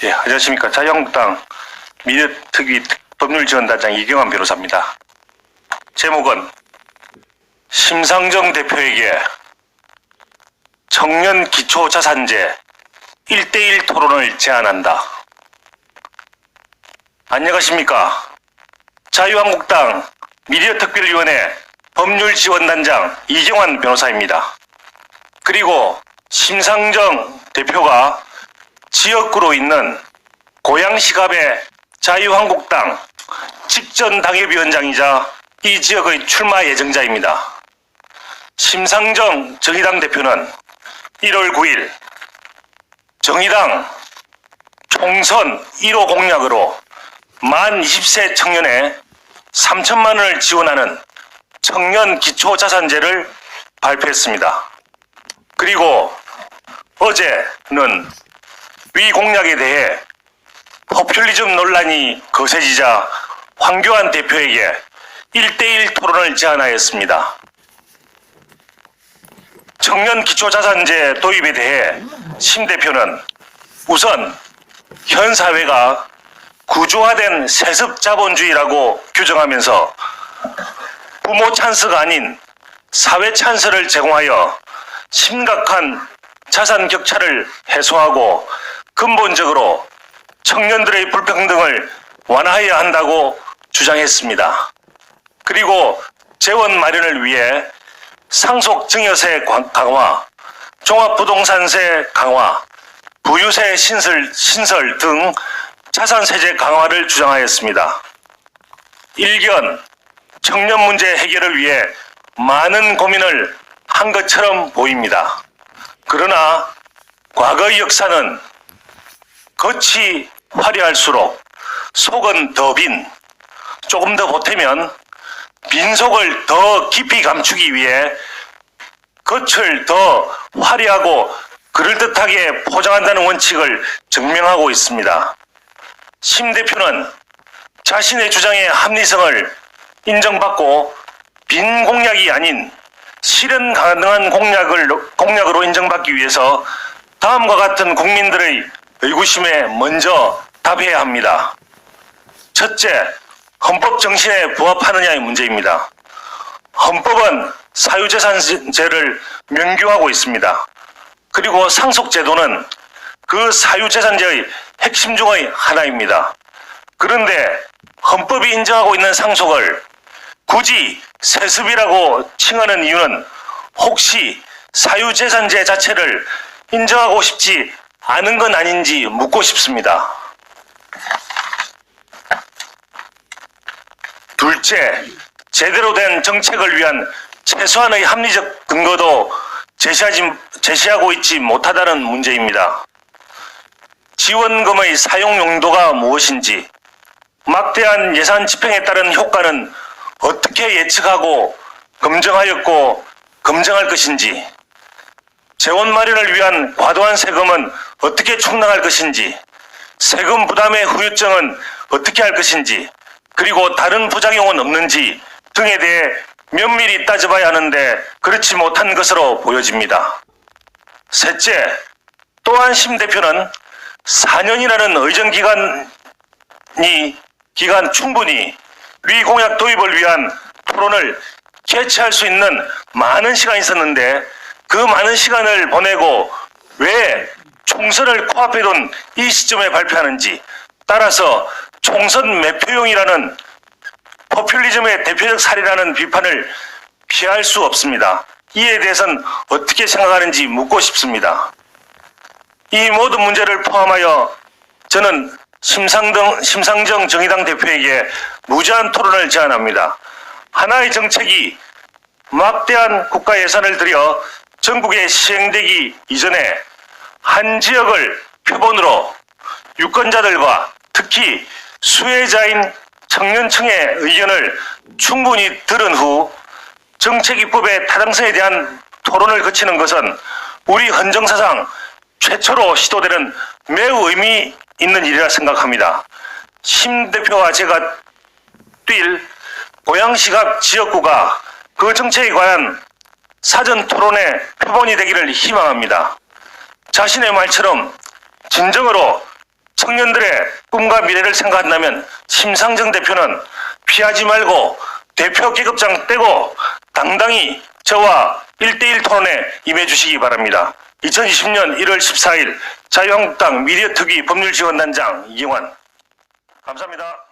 예, 안녕하십니까. 자유한국당 미래특위 법률지원단장 이경환 변호사입니다. 제목은 심상정 대표에게 청년 기초자산제 1대1 토론을 제안한다. 안녕하십니까. 자유한국당 미래특별위원회 법률지원단장 이경환 변호사입니다. 그리고 심상정 대표가 지역구로 있는 고양시갑의 자유한국당 직전 당협위원장이자 이 지역의 출마 예정자입니다. 심상정 정의당 대표는 1월 9일 정의당 총선 1호 공약으로 만 20세 청년에 3천만 원을 지원하는 청년 기초자산제를 발표했습니다. 그리고 어제는 위 공약에 대해 포퓰리즘 논란이 거세지자 황교안 대표에게 1대1 토론을 제안하였습니다. 청년 기초자산제 도입에 대해 심 대표는 우선 현 사회가 구조화된 세습자본주의라고 규정하면서 부모 찬스가 아닌 사회 찬스를 제공하여 심각한 자산 격차를 해소하고 근본적으로 청년들의 불평등을 완화해야 한다고 주장했습니다. 그리고 재원 마련을 위해 상속 증여세 강화, 종합부동산세 강화, 부유세 신설 등 자산세제 강화를 주장하였습니다. 일견 청년 문제 해결을 위해 많은 고민을 한 것처럼 보입니다. 그러나 과거의 역사는 겉이 화려할수록 속은 더 빈, 조금 더 보태면 빈속을 더 깊이 감추기 위해 겉을 더 화려하고 그럴듯하게 포장한다는 원칙을 증명하고 있습니다. 심 대표는 자신의 주장의 합리성을 인정받고 빈 공약이 아닌 실현 가능한 공약으로 인정받기 위해서 다음과 같은 국민들의 의구심에 먼저 답해야 합니다. 첫째, 헌법 정신에 부합하느냐의 문제입니다. 헌법은 사유재산제를 명규하고 있습니다. 그리고 상속제도는 그 사유재산제의 핵심 중의 하나입니다. 그런데 헌법이 인정하고 있는 상속을 굳이 세습이라고 칭하는 이유는 혹시 사유재산제 자체를 인정하고 싶지 않은 건 아닌지 묻고 싶습니다. 둘째, 제대로 된 정책을 위한 최소한의 합리적 근거도 제시하고 있지 못하다는 문제입니다. 지원금의 사용 용도가 무엇인지, 막대한 예산 집행에 따른 효과는 어떻게 예측하고 검증하였고 검증할 것인지, 재원 마련을 위한 과도한 세금은 어떻게 충당할 것인지, 세금 부담의 후유증은 어떻게 할 것인지, 그리고 다른 부작용은 없는지 등에 대해 면밀히 따져봐야 하는데 그렇지 못한 것으로 보여집니다. 셋째, 또한 심 대표는 4년이라는 의정 기간 충분히 위 공약 도입을 위한 토론을 개최할 수 있는 많은 시간이 있었는데 그 많은 시간을 보내고 왜 총선을 코앞에 둔 이 시점에 발표하는지, 따라서 총선 매표용이라는 포퓰리즘의 대표적 사례라는 비판을 피할 수 없습니다. 이에 대해서는 어떻게 생각하는지 묻고 싶습니다. 이 모든 문제를 포함하여 저는 심상정 정의당 대표에게 무제한 토론을 제안합니다. 하나의 정책이 막대한 국가 예산을 들여 전국에 시행되기 이전에 한 지역을 표본으로 유권자들과 특히 수혜자인 청년층의 의견을 충분히 들은 후 정책 입법의 타당성에 대한 토론을 거치는 것은 우리 헌정사상 최초로 시도되는 매우 의미 있는 일이라 생각합니다. 심 대표와 제가 뛸 고양시갑 지역구가 그 정책에 관한 사전 토론의 표본이 되기를 희망합니다. 자신의 말처럼 진정으로 청년들의 꿈과 미래를 생각한다면 심상정 대표는 피하지 말고 대표 계급장 떼고 당당히 저와 1대1 토론에 임해주시기 바랍니다. 2020년 1월 14일 자유한국당 미디어특위 법률지원단장 이경환. 감사합니다.